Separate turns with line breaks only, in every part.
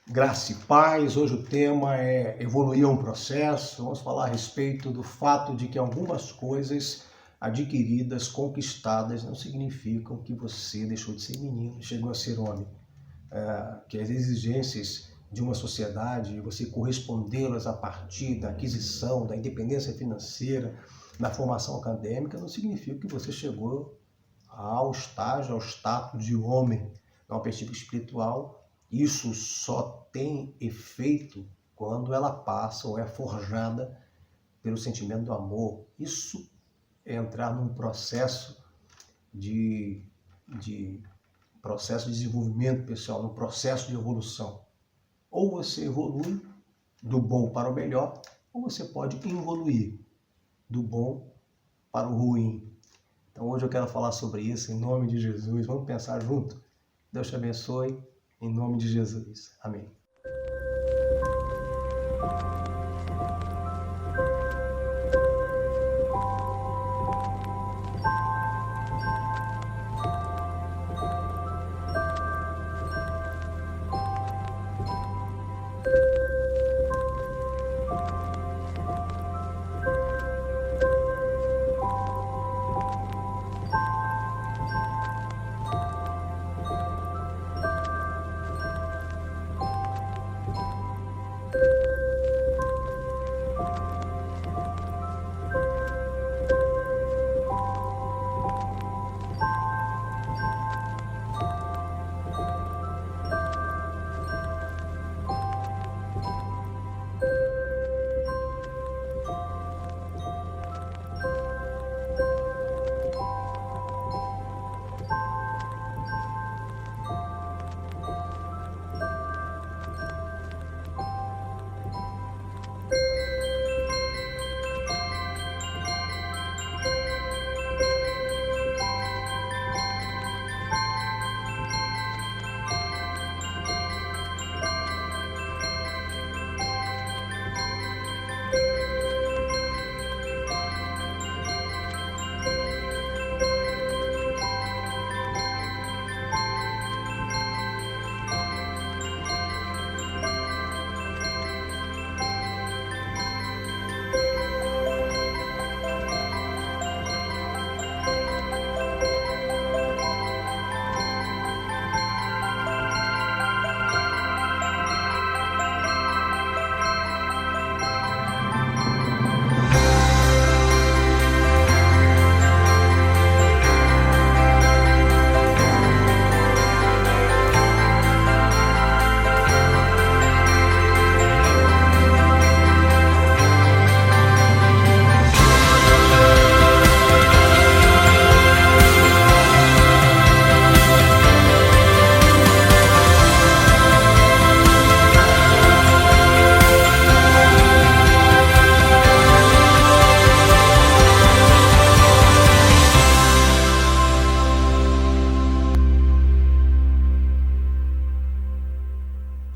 Graça e paz, hoje o tema é evoluir é um processo. Vamos falar a respeito do fato de que algumas coisas adquiridas, conquistadas, não significam que você deixou de ser menino, chegou a ser homem. Que as exigências de uma sociedade, você correspondê-las a partir da aquisição, da independência financeira, da formação acadêmica, não significa que você chegou ao estágio, ao status de homem. Na perspectiva espiritual, isso só tem efeito quando ela passa ou é forjada pelo sentimento do amor. Isso é entrar num processo de desenvolvimento pessoal, num processo de evolução. Ou você evolui do bom para o melhor, ou você pode evoluir do bom para o ruim. Então hoje eu quero falar sobre isso em nome de Jesus. Vamos pensar junto? Deus te abençoe, em nome de Jesus. Amém.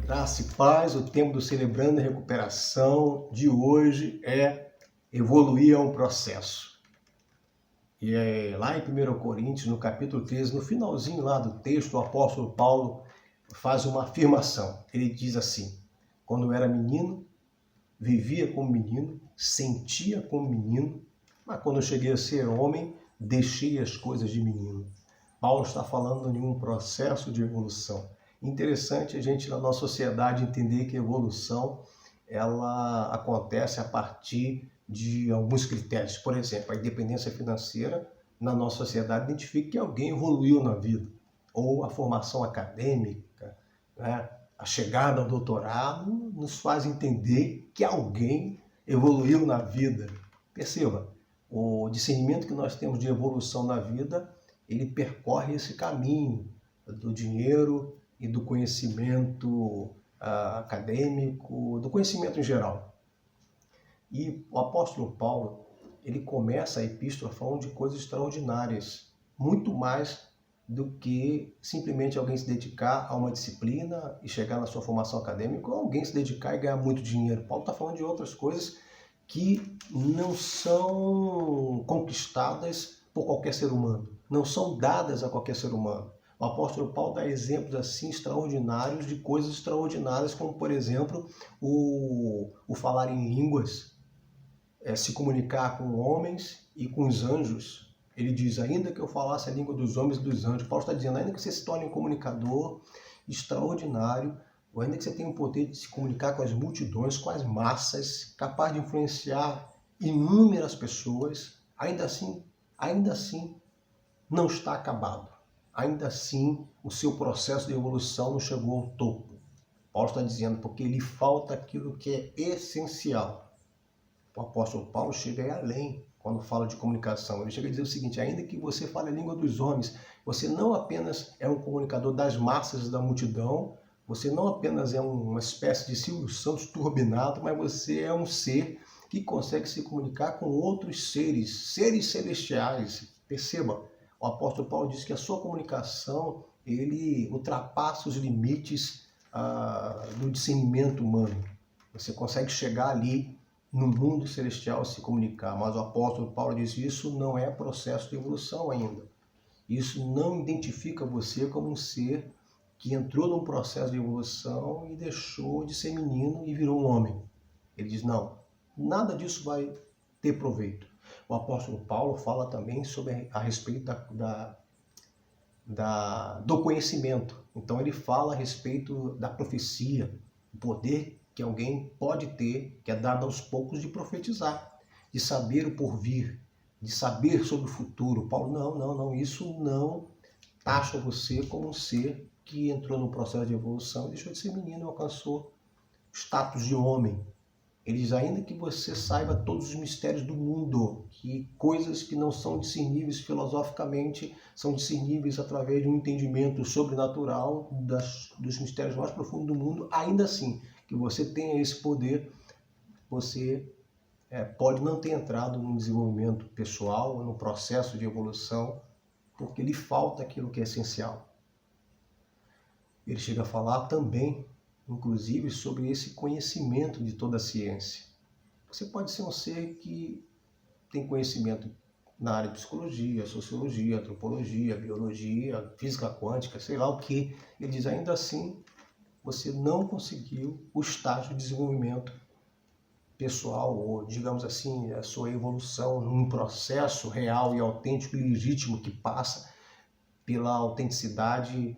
Graça e paz, o tempo do Celebrando a Recuperação de hoje é evoluir é um processo. E lá em 1 Coríntios, no capítulo 13, no finalzinho lá do texto, o apóstolo Paulo faz uma afirmação. Ele diz assim: quando eu era menino, vivia como menino, sentia como menino, mas quando eu cheguei a ser homem, deixei as coisas de menino. Paulo está falando de um processo de evolução. Interessante a gente, na nossa sociedade, entender que a evolução ela acontece a partir de alguns critérios. Por exemplo, a independência financeira, na nossa sociedade, identifica que alguém evoluiu na vida. Ou a formação acadêmica, né? A chegada ao doutorado nos faz entender que alguém evoluiu na vida. Perceba, o discernimento que nós temos de evolução na vida, ele percorre esse caminho do dinheiro e do conhecimento acadêmico, do conhecimento em geral. E o apóstolo Paulo, ele começa a epístola falando de coisas extraordinárias, muito mais do que simplesmente alguém se dedicar a uma disciplina e chegar na sua formação acadêmica, ou alguém se dedicar e ganhar muito dinheiro. Paulo está falando de outras coisas que não são conquistadas por qualquer ser humano, não são dadas a qualquer ser humano. O apóstolo Paulo dá exemplos assim extraordinários de coisas extraordinárias, como por exemplo o falar em línguas, se comunicar com homens e com os anjos. Ele diz, ainda que eu falasse a língua dos homens e dos anjos. Paulo está dizendo, ainda que você se torne um comunicador extraordinário, ou ainda que você tenha o poder de se comunicar com as multidões, com as massas, capaz de influenciar inúmeras pessoas, ainda assim não está acabado. Ainda assim, o seu processo de evolução não chegou ao topo. Paulo está dizendo, porque lhe falta aquilo que é essencial. O apóstolo Paulo chega além quando fala de comunicação. Ele chega a dizer o seguinte, ainda que você fale a língua dos homens, você não apenas é um comunicador das massas e da multidão, você não apenas é uma espécie de Silvio Santos turbinado, mas você é um ser que consegue se comunicar com outros seres celestiais. Perceba, o apóstolo Paulo diz que a sua comunicação, ele ultrapassa os limites do discernimento humano. Você consegue chegar ali no mundo celestial se comunicar, mas o apóstolo Paulo diz que isso não é processo de evolução ainda. Isso não identifica você como um ser que entrou num processo de evolução e deixou de ser menino e virou um homem. Ele diz, não, nada disso vai ter proveito. O apóstolo Paulo fala também a respeito do conhecimento. Então ele fala a respeito da profecia, o poder que alguém pode ter, que é dado aos poucos, de profetizar, de saber o porvir, de saber sobre o futuro. Paulo, não, isso não taxa você como um ser que entrou no processo de evolução e deixou de ser menino e alcançou o status de homem. Ele diz, ainda que você saiba todos os mistérios do mundo, que coisas que não são discerníveis filosoficamente, são discerníveis através de um entendimento sobrenatural dos mistérios mais profundos do mundo, ainda assim, que você tenha esse poder, você pode não ter entrado num desenvolvimento pessoal, num processo de evolução, porque lhe falta aquilo que é essencial. Ele chega a falar também, inclusive, sobre esse conhecimento de toda a ciência. Você pode ser um ser que tem conhecimento na área de psicologia, sociologia, antropologia, biologia, física quântica, sei lá o que. Ele diz, ainda assim, você não conseguiu o estágio de desenvolvimento pessoal, ou, digamos assim, a sua evolução num processo real e autêntico e legítimo que passa pela autenticidade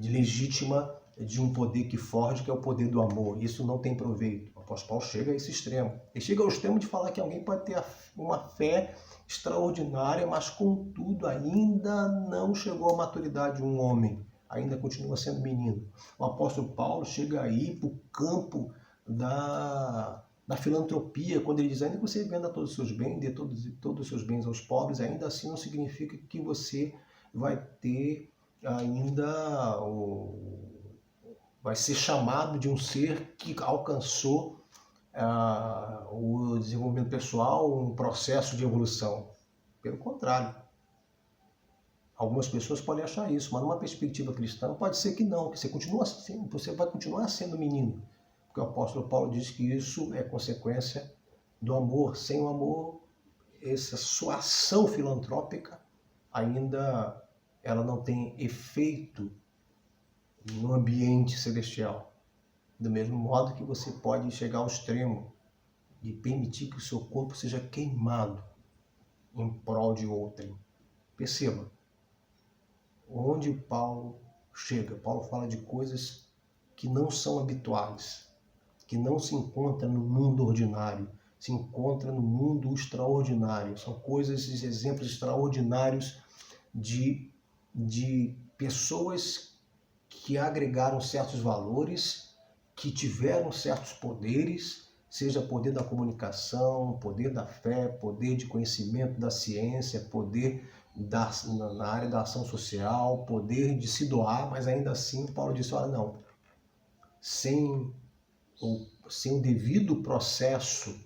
legítima de um poder que forge, que é o poder do amor. Isso não tem proveito. O apóstolo Paulo chega a esse extremo. Ele chega ao extremo de falar que alguém pode ter uma fé extraordinária, mas contudo ainda não chegou à maturidade de um homem. Ainda continua sendo menino. O apóstolo Paulo chega aí para o campo da filantropia, quando ele diz, ainda que você venda todos os seus bens, dê todos os seus bens aos pobres, ainda assim não significa que você vai ter ainda vai ser chamado de um ser que alcançou o desenvolvimento pessoal, um processo de evolução. Pelo contrário. Algumas pessoas podem achar isso, mas numa perspectiva cristã pode ser que não, que você vai continuar sendo menino. Porque o apóstolo Paulo diz que isso é consequência do amor. Sem o amor, essa sua ação filantrópica ainda ela não tem efeito no ambiente celestial. Do mesmo modo que você pode chegar ao extremo de permitir que o seu corpo seja queimado em prol de outrem. Perceba, onde Paulo chega, Paulo fala de coisas que não são habituais, que não se encontra no mundo ordinário, se encontra no mundo extraordinário. São coisas, exemplos extraordinários de pessoas que agregaram certos valores, que tiveram certos poderes, seja poder da comunicação, poder da fé, poder de conhecimento da ciência, poder na área da ação social, poder de se doar, mas ainda assim Paulo disse, olha, não, sem o devido processo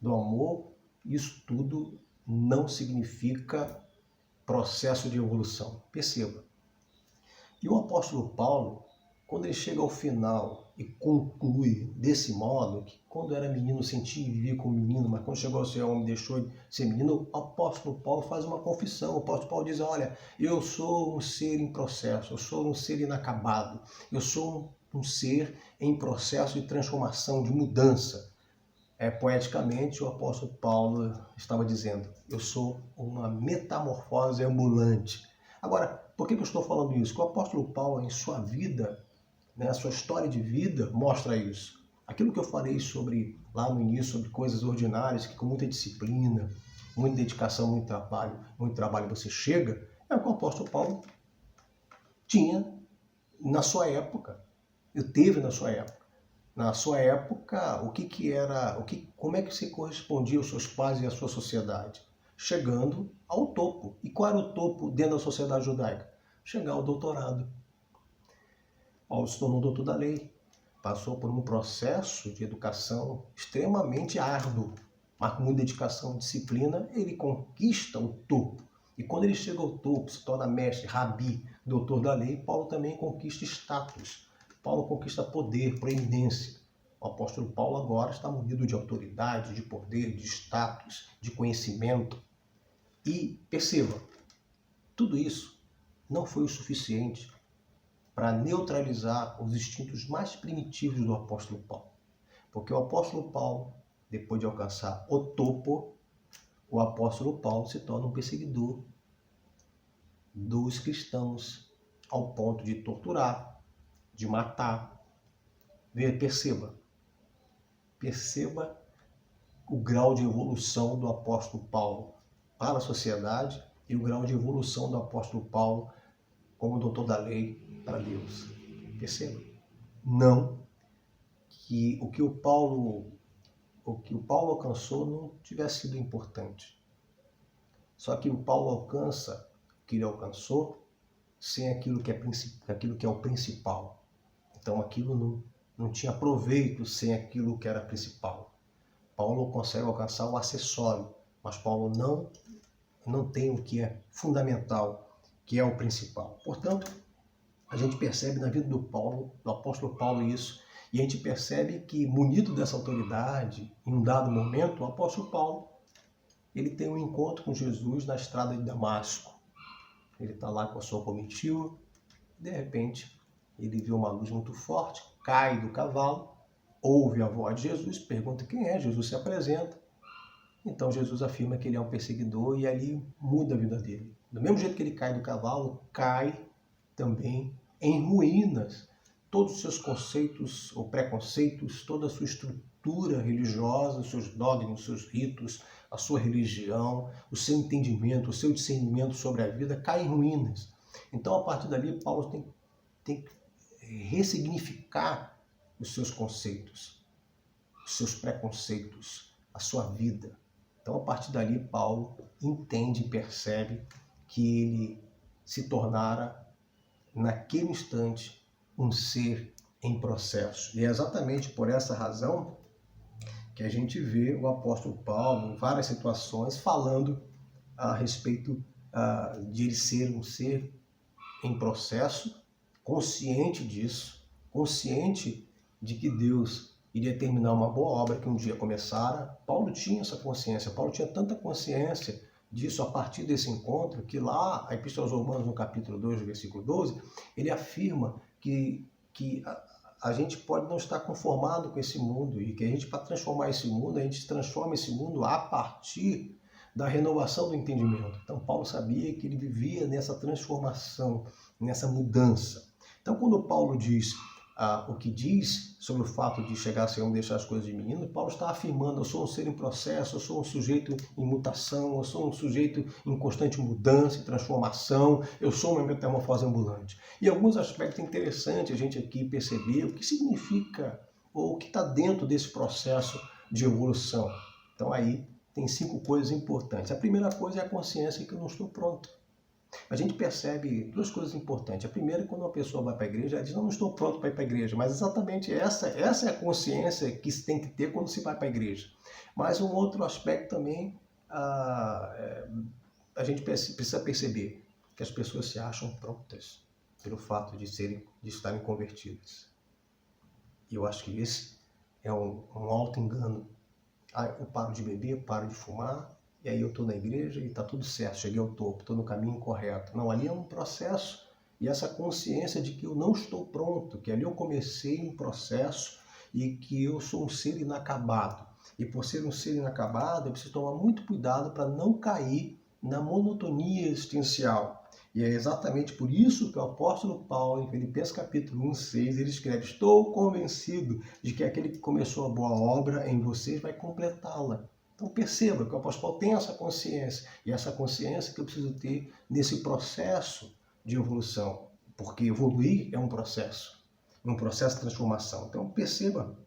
do amor, isso tudo não significa processo de evolução. Perceba. E o apóstolo Paulo, quando ele chega ao final e conclui desse modo que quando era menino sentia e vivia como menino, mas quando chegou a ser homem deixou de ser menino, o apóstolo Paulo faz uma confissão. O apóstolo Paulo diz, olha, eu sou um ser em processo, eu sou um ser inacabado, eu sou um ser em processo de transformação, de mudança. Poeticamente, o apóstolo Paulo estava dizendo, eu sou uma metamorfose ambulante. Agora, por que eu estou falando isso? Porque o apóstolo Paulo, em sua vida, a sua história de vida, mostra isso. Aquilo que eu falei sobre lá no início, sobre coisas ordinárias, que com muita disciplina, muita dedicação, muito trabalho você chega, é o que o apóstolo Paulo tinha na sua época, teve na sua época. Na sua época, como é que se correspondia aos seus pais e à sua sociedade? Chegando ao topo. E qual era o topo dentro da sociedade judaica? Chegar ao doutorado. Paulo se tornou doutor da lei. Passou por um processo de educação extremamente árduo, mas com muita dedicação e disciplina, ele conquista o topo. E quando ele chega ao topo, se torna mestre, rabi, doutor da lei, Paulo também conquista status. Paulo conquista poder, proeminência. O apóstolo Paulo agora está munido de autoridade, de poder, de status, de conhecimento. E perceba, tudo isso não foi o suficiente para neutralizar os instintos mais primitivos do apóstolo Paulo. Porque o apóstolo Paulo, depois de alcançar o topo, o apóstolo Paulo se torna um perseguidor dos cristãos, ao ponto de torturar, de matar. Perceba o grau de evolução do apóstolo Paulo para a sociedade e o grau de evolução do apóstolo Paulo como doutor da lei para Deus. Perceba? Não que o que o Paulo alcançou não tivesse sido importante. Só que o Paulo alcança o que ele alcançou sem aquilo que é o principal. Então aquilo não tinha proveito sem aquilo que era principal. Paulo consegue alcançar o acessório, mas Paulo não tem o que é fundamental, que é o principal. Portanto, a gente percebe na vida do apóstolo Paulo isso, e a gente percebe que, munido dessa autoridade, em um dado momento, o apóstolo Paulo ele tem um encontro com Jesus na estrada de Damasco. Ele está lá com a sua comitiva, de repente ele vê uma luz muito forte, cai do cavalo, ouve a voz de Jesus, pergunta quem é, Jesus se apresenta. Então Jesus afirma que ele é um perseguidor e ali muda a vida dele. Do mesmo jeito que ele cai do cavalo, cai também em ruínas todos os seus conceitos ou preconceitos, toda a sua estrutura religiosa, os seus dogmas, os seus ritos, a sua religião, o seu entendimento, o seu discernimento sobre a vida cai em ruínas. Então, a partir dali, Paulo tem que ressignificar os seus conceitos, os seus preconceitos, a sua vida. Então, a partir dali, Paulo entende e percebe que ele se tornara, naquele instante, um ser em processo. E é exatamente por essa razão que a gente vê o apóstolo Paulo, em várias situações, falando a respeito de ele ser um ser em processo, consciente disso, consciente de que Deus iria terminar uma boa obra que um dia começara. Paulo tinha essa consciência, Paulo tinha tanta consciência disso a partir desse encontro, que lá, a Epístola aos Romanos, no capítulo 2, versículo 12, ele afirma que a gente pode não estar conformado com esse mundo e que a gente, para transformar esse mundo, a gente transforma esse mundo a partir da renovação do entendimento. Então, Paulo sabia que ele vivia nessa transformação, nessa mudança. Então, quando Paulo diz o que diz sobre o fato de chegar a ser um, deixar as coisas de menino, Paulo está afirmando, eu sou um ser em processo, eu sou um sujeito em mutação, eu sou um sujeito em constante mudança e transformação, eu sou uma metamorfose ambulante. E alguns aspectos interessantes a gente aqui perceber o que significa ou o que está dentro desse processo de evolução. Então aí tem 5 coisas importantes. A primeira coisa é a consciência que eu não estou pronto. A gente percebe 2 coisas importantes. A primeira é quando uma pessoa vai para a igreja, ela diz, não estou pronto para ir para a igreja. Mas exatamente essa é a consciência que se tem que ter quando se vai para a igreja. Mas um outro aspecto também, a gente precisa perceber que as pessoas se acham prontas pelo fato de estarem convertidas. E eu acho que esse é um auto-engano. Eu paro de beber, paro de fumar, e aí eu estou na igreja e está tudo certo, cheguei ao topo, estou no caminho correto. Não, ali é um processo, e essa consciência de que eu não estou pronto, que ali eu comecei um processo e que eu sou um ser inacabado. E por ser um ser inacabado, eu preciso tomar muito cuidado para não cair na monotonia existencial. E é exatamente por isso que o apóstolo Paulo, em Filipenses capítulo 1:6, ele escreve: estou convencido de que aquele que começou a boa obra em vocês vai completá-la. Então perceba que o apóstolo Paulo tem essa consciência, e essa consciência que eu preciso ter nesse processo de evolução, porque evoluir é um processo de transformação. Então perceba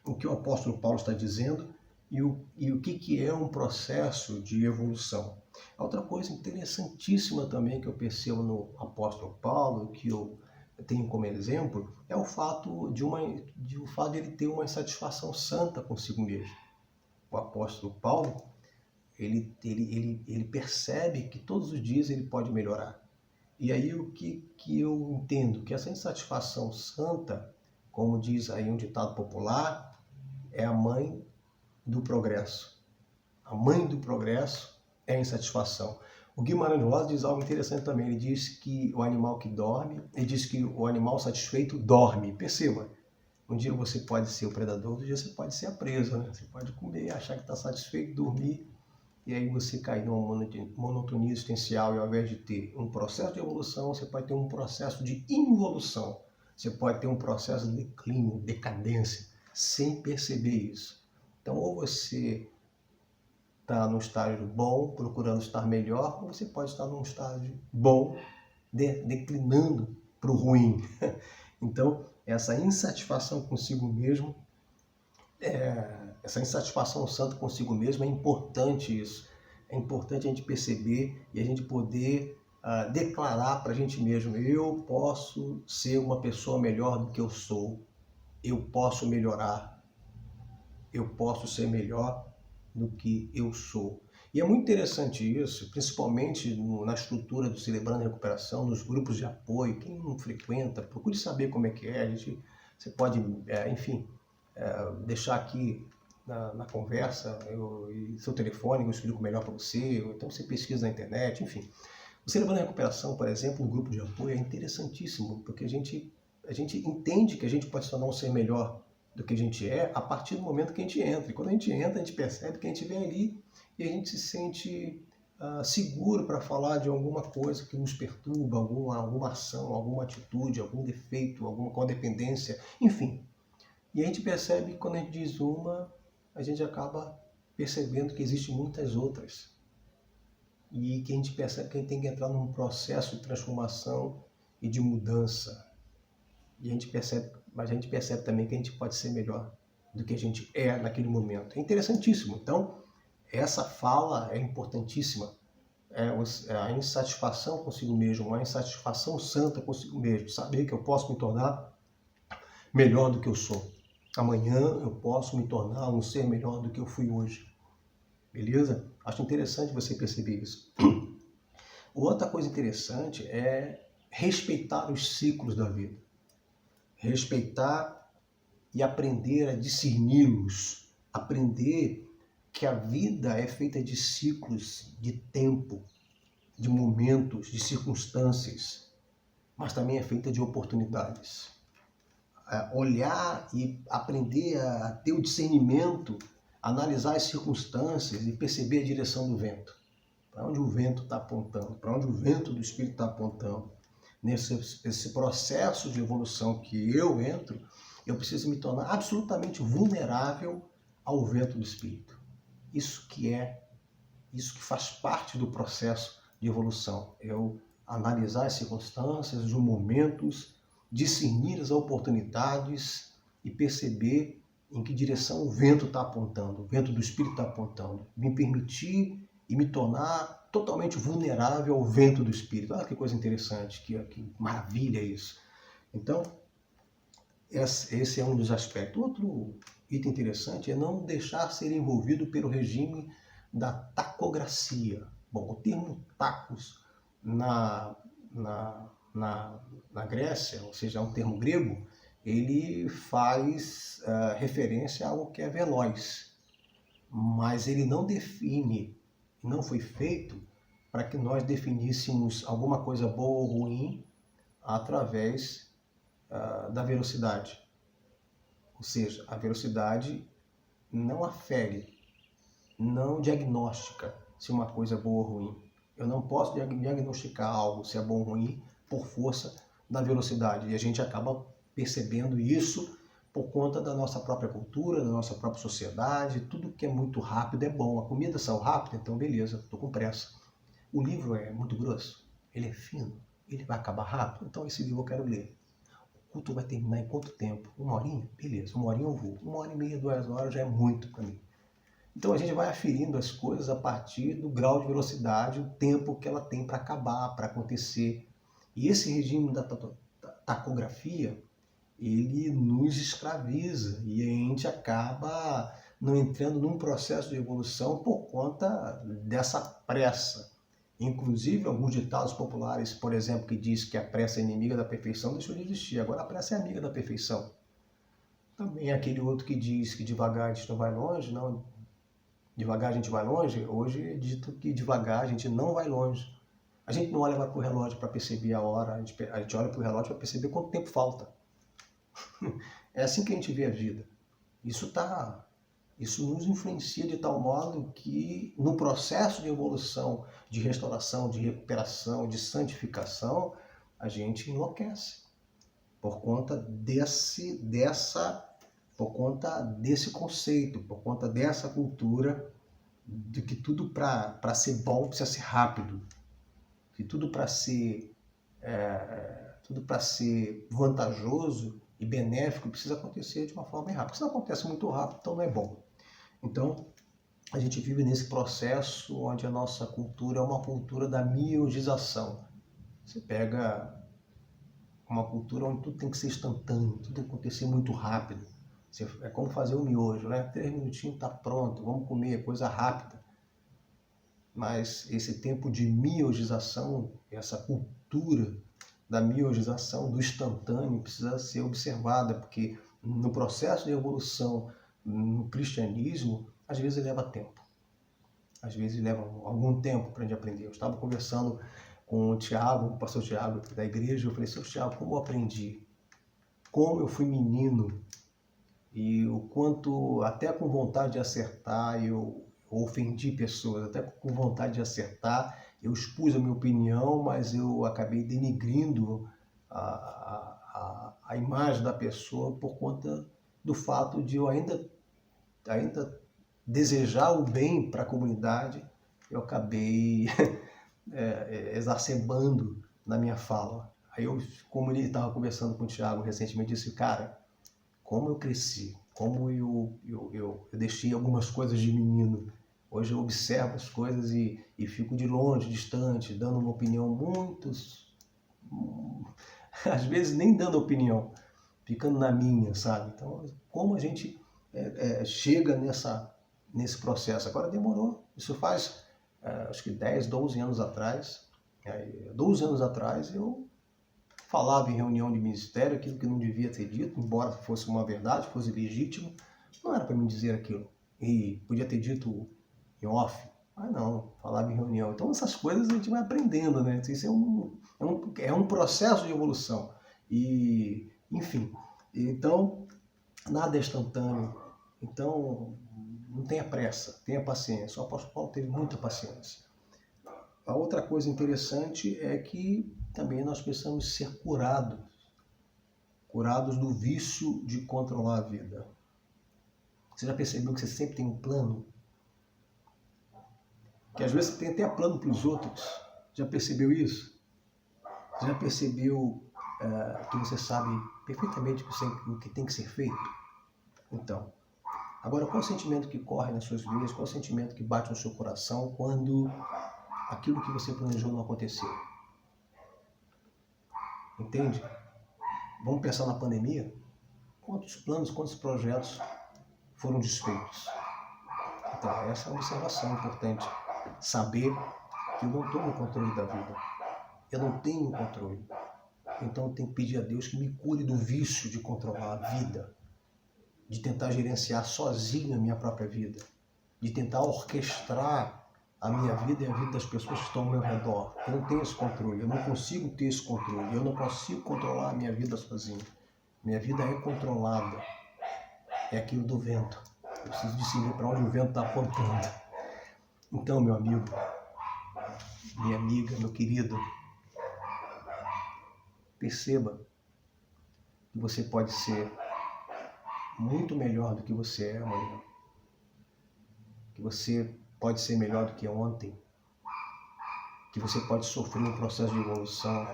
o que o apóstolo Paulo está dizendo e o que é um processo de evolução. Outra coisa interessantíssima também que eu percebo no apóstolo Paulo, que eu tenho como exemplo, é o fato de ele ter uma insatisfação santa consigo mesmo. O apóstolo Paulo, ele percebe que todos os dias ele pode melhorar. E aí o que eu entendo? Que essa insatisfação santa, como diz aí um ditado popular, é a mãe do progresso. A mãe do progresso é a insatisfação. O Guimarães Rosa diz algo interessante também. Ele diz que o animal que dorme, ele diz que o animal satisfeito dorme. Perceba, um dia você pode ser o predador, outro dia você pode ser a presa, né? Você pode comer, achar que está satisfeito, dormir, e aí você cair numa monotonia existencial, e ao invés de ter um processo de evolução, você pode ter um processo de involução. Você pode ter um processo de declínio, decadência, sem perceber isso. Então, ou você está num estágio bom, procurando estar melhor, ou você pode estar num estágio bom, declinando para o ruim. Então, essa insatisfação consigo mesmo, essa insatisfação santa consigo mesmo, é importante isso. É importante a gente perceber e a gente poder declarar para a gente mesmo: eu posso ser uma pessoa melhor do que eu sou, eu posso melhorar, eu posso ser melhor do que eu sou. E é muito interessante isso, principalmente na estrutura do Celebrando a Recuperação, nos grupos de apoio. Quem não frequenta, procure saber como é que é. Você pode, enfim, deixar aqui na conversa seu telefone, eu explico melhor para você, ou então você pesquisa na internet, enfim. O Celebrando a Recuperação, por exemplo, um grupo de apoio é interessantíssimo, porque a gente entende que a gente pode se tornar um ser melhor do que a gente é a partir do momento que a gente entra. E quando a gente entra, a gente percebe que a gente vem ali e a gente se sente seguro para falar de alguma coisa que nos perturba, alguma ação, alguma atitude, algum defeito, alguma codependência, enfim. E a gente percebe que quando a gente diz uma, a gente acaba percebendo que existem muitas outras. E que a gente percebe que a gente tem que entrar num processo de transformação e de mudança. E mas a gente percebe também que a gente pode ser melhor do que a gente é naquele momento. É interessantíssimo. Então, essa fala é importantíssima. A insatisfação consigo mesmo, uma insatisfação santa consigo mesmo. Saber que eu posso me tornar melhor do que eu sou. Amanhã eu posso me tornar um ser melhor do que eu fui hoje. Beleza? Acho interessante você perceber isso. Outra coisa interessante é respeitar os ciclos da vida. Respeitar e aprender a discerni-los. Aprender que a vida é feita de ciclos, de tempo, de momentos, de circunstâncias, mas também é feita de oportunidades. Olhar e aprender a ter o discernimento, analisar as circunstâncias e perceber a direção do vento. Para onde o vento está apontando, para onde o vento do Espírito está apontando. Nesse processo de evolução que eu entro, eu preciso me tornar absolutamente vulnerável ao vento do Espírito. Isso que faz parte do processo de evolução. Eu analisar as circunstâncias, os momentos, discernir as oportunidades e perceber em que direção o vento está apontando, o vento do Espírito está apontando. Me permitir e me tornar totalmente vulnerável ao vento do Espírito. Olha que coisa interessante, que maravilha isso. Então, esse é um dos aspectos. Outro item interessante é não deixar ser envolvido pelo regime da tacografia. Bom, o termo tacos na Grécia, ou seja, é um termo grego, ele faz referência a algo que é veloz, mas ele não define, não foi feito para que nós definíssemos alguma coisa boa ou ruim através da velocidade. Ou seja, a velocidade não afere, não diagnostica se uma coisa é boa ou ruim. Eu não posso diagnosticar algo, se é bom ou ruim, por força da velocidade. E a gente acaba percebendo isso por conta da nossa própria cultura, da nossa própria sociedade. Tudo que é muito rápido é bom. A comida saiu rápida, então beleza, estou com pressa. O livro é muito grosso, ele é fino, ele vai acabar rápido, então esse livro eu quero ler. O culto vai terminar em quanto tempo? 1 horinha? Beleza, 1 horinha eu vou. 1 hora e meia, 2 horas já é muito para mim. Então a gente vai aferindo as coisas a partir do grau de velocidade, o tempo que ela tem para acabar, para acontecer. E esse regime da tacografia, ele nos escraviza e a gente acaba não entrando num processo de evolução por conta dessa pressa. Inclusive, alguns ditados populares, por exemplo, que diz que a pressa é inimiga da perfeição, deixou de existir. Agora a pressa é amiga da perfeição. Também aquele outro que diz que devagar a gente não vai longe, não, devagar a gente vai longe, hoje é dito que devagar a gente não vai longe. A gente não olha para o relógio para perceber a hora, a gente olha para o relógio para perceber quanto tempo falta. É assim que a gente vê a vida. Isso nos influencia de tal modo que no processo de evolução, de restauração, de recuperação, de santificação, a gente enlouquece por conta desse conceito, por conta dessa cultura de que tudo para ser bom precisa ser rápido, que tudo para ser vantajoso e benéfico precisa acontecer de uma forma bem rápida. Se não acontece muito rápido, então não é bom. Então, a gente vive nesse processo onde a nossa cultura é uma cultura da miujização. Você pega uma cultura onde tudo tem que ser instantâneo, tudo tem que acontecer muito rápido. É como fazer um miojo, né? 3 minutinhos está pronto, vamos comer, coisa rápida. Mas esse tempo de miojização, essa cultura da miojização, do instantâneo, precisa ser observada, porque no processo de evolução no cristianismo, às vezes leva tempo. Às vezes leva algum tempo para a gente aprender. Eu estava conversando com o Tiago, o pastor Tiago da igreja, eu falei, seu Tiago, como eu aprendi? Como eu fui menino e o quanto, até com vontade de acertar, eu ofendi pessoas, até com vontade de acertar, eu expus a minha opinião, mas eu acabei denigrindo a imagem da pessoa por conta do fato de eu ainda desejar o bem para a comunidade, eu acabei exacerbando na minha fala. Aí eu, como ele estava conversando com o Tiago recentemente, disse, cara, como eu cresci, como eu deixei algumas coisas de menino. Hoje eu observo as coisas e fico de longe, distante, dando uma opinião muito... Às vezes nem dando opinião, ficando na minha, sabe? Então, como a gente chega nesse processo? Agora demorou. Isso faz, acho que 10, 12 anos atrás. 12 anos atrás eu falava em reunião de ministério aquilo que não devia ter dito, embora fosse uma verdade, fosse legítimo, não era para mim dizer aquilo. E podia ter dito em off, mas não, falava em reunião. Então essas coisas a gente vai aprendendo, né? Isso é um processo de evolução. E, enfim, então nada é instantâneo. Então não tenha pressa, tenha paciência. O apóstolo Paulo teve muita paciência. A outra coisa interessante é que também nós precisamos ser curados do vício de controlar a vida. Você já percebeu que você sempre tem um plano? Que às vezes você tem até plano para os outros. Já percebeu isso? Você já percebeu que você sabe perfeitamente o que tem que ser feito? Então, agora qual o sentimento que corre nas suas veias, qual o sentimento que bate no seu coração quando aquilo que você planejou não aconteceu? Entende? Vamos pensar na pandemia? Quantos planos, quantos projetos foram desfeitos? Então, essa é uma observação importante. Saber que eu não estou no controle da vida. Eu não tenho controle. Então eu tenho que pedir a Deus que me cure do vício de controlar a vida, de tentar gerenciar sozinho a minha própria vida, de tentar orquestrar a minha vida e a vida das pessoas que estão ao meu redor. Eu não tenho esse controle, eu não consigo ter esse controle, eu não consigo controlar a minha vida sozinho. Minha vida é controlada, é aquilo do vento. Eu preciso discernir para onde o vento está apontando. Então, meu amigo, minha amiga, meu querido, perceba que você pode ser muito melhor do que você é amanhã. Que você pode ser melhor do que ontem. Que você pode sofrer um processo de evolução.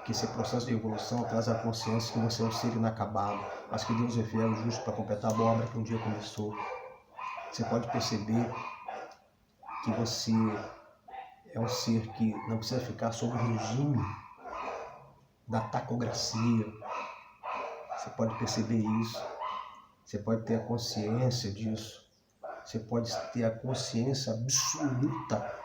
Que esse processo de evolução traz a consciência que você é um ser inacabado, mas que Deus é fiel e justo para completar a boa obra que um dia começou. Você pode perceber que você é um ser que não precisa ficar sob o regime da tacografia. Você pode perceber isso. Você pode ter a consciência disso. Você pode ter a consciência absoluta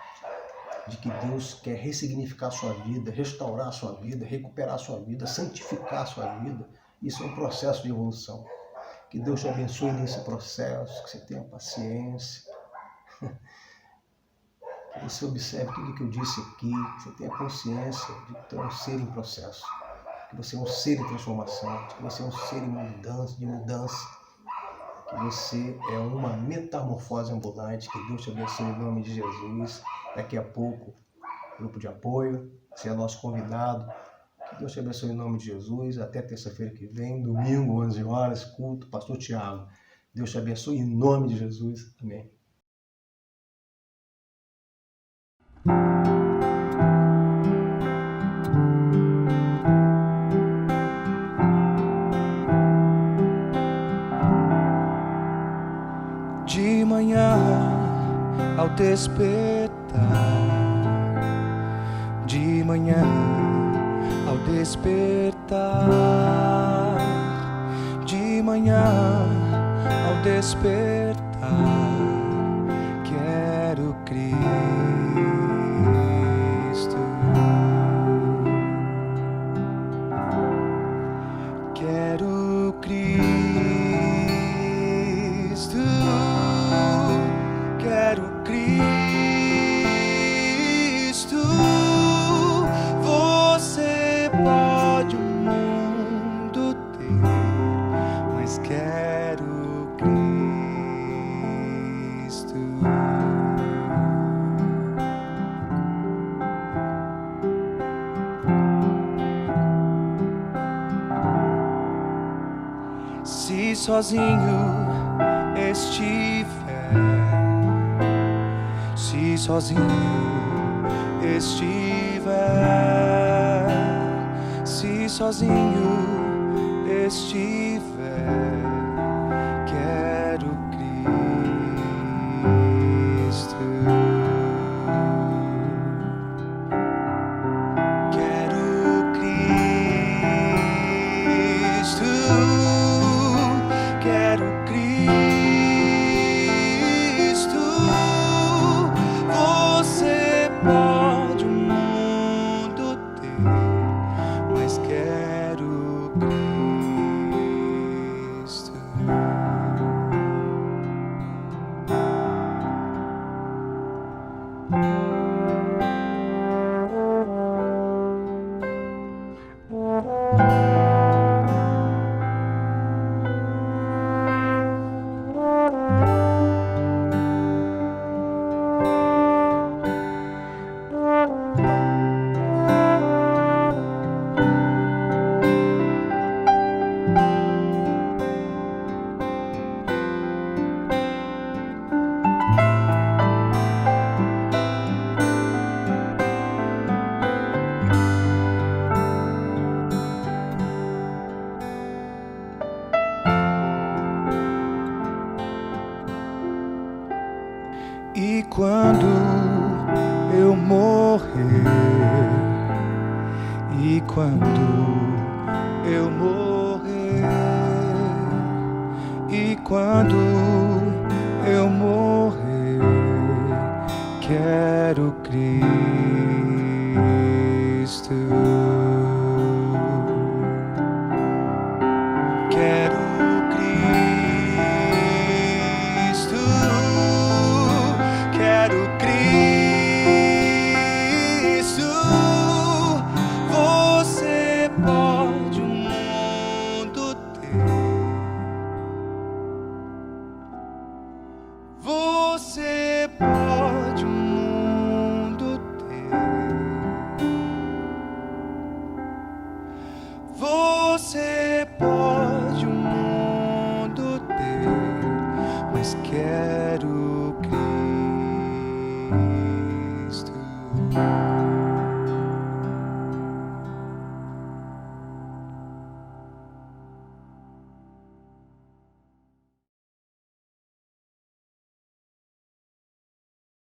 de que Deus quer ressignificar a sua vida, restaurar a sua vida, recuperar a sua vida, santificar a sua vida. Isso é um processo de evolução. Que Deus te abençoe nesse processo, que você tenha paciência, que você observe tudo que eu disse aqui, que você tenha consciência de que você é um ser em processo, que você é um ser em transformação, que você é um ser em mudança, que você é uma metamorfose ambulante. Que Deus te abençoe em nome de Jesus. Daqui a pouco, grupo de apoio, você é nosso convidado. Que Deus te abençoe em nome de Jesus. Até terça-feira que vem, domingo, 11 horas, culto, Pastor Tiago. Deus te abençoe em nome de Jesus. Amém.
De manhã ao despertar, de manhã ao despertar, de manhã ao despertar, quero Cristo, quero Cristo. Quero Cristo. Você pode o mundo ter, mas quero Cristo. Se sozinho estiver, se sozinho estiver, se sozinho estiver, quero Cristo, quero Cristo, quero Cristo. Pode o mundo ter, mas quero Cristo. E quando eu morrer, e quando eu morrer, e quando eu morrer, quero Cristo. mais quero